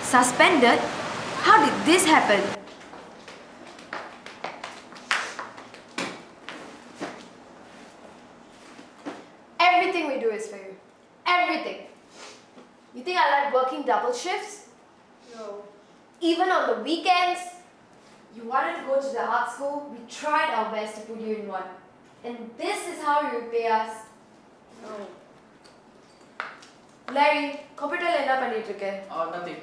Suspended? How did this happen? Everything we do is for you. Everything. You think I like working double shifts? No. Even on the weekends? You wanted to go to the art school? We tried our best to put you in one. And this is how you repay us? No. Larry, computer la enna pannittu irukke? Nothing.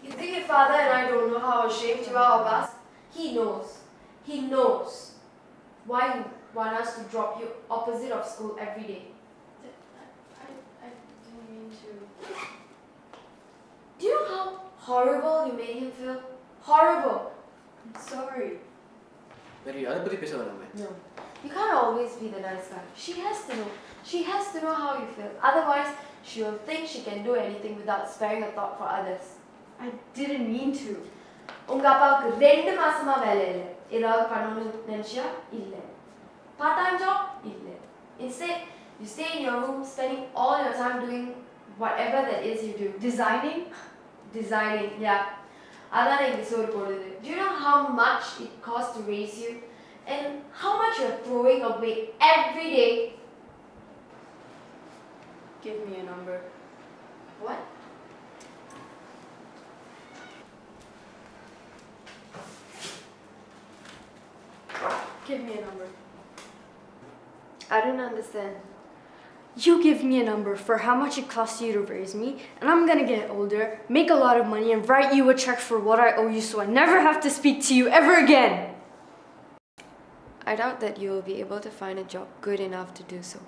You think your father and I don't know how ashamed you are of us? He knows. He knows why you want us to drop you opposite of school every day. I didn't mean to. Do you know how horrible you made him feel? Horrible. I'm sorry. Very other pati pesa varame. No. You can't always be the nice guy. She has to know. She has to know how you feel. Otherwise, she will think she can do anything without sparing a thought for others. I didn't mean to. உங்க அப்பாவுக்கு 2 மாசமா வேலை இல்லை. ஏதாவது பண்ணணும்னு நினைச்சியா? இல்லை. Part time job? இல்லை. Instead, you stay in your room spending all your time doing whatever that is you do. Designing? Designing, yeah. அதானே இங்க சோறு போடுது. Do you know how much it costs to raise you? And how much you're throwing away every day? Give me a number. What? Give me a number. I don't understand. You give me a number for how much it costs you to raise me, and I'm gonna get older, make a lot of money, and write you a check for what I owe you so I never have to speak to you ever again. I doubt that you will be able to find a job good enough to do so.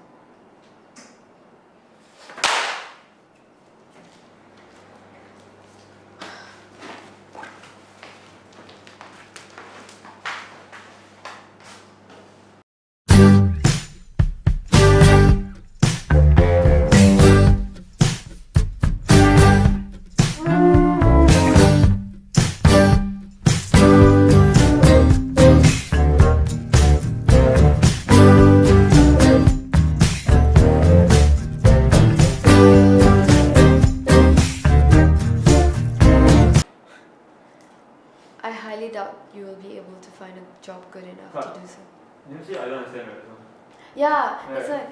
I highly doubt you will be able to find a job good enough to do so. You see, I don't understand right now. Yeah, that's why.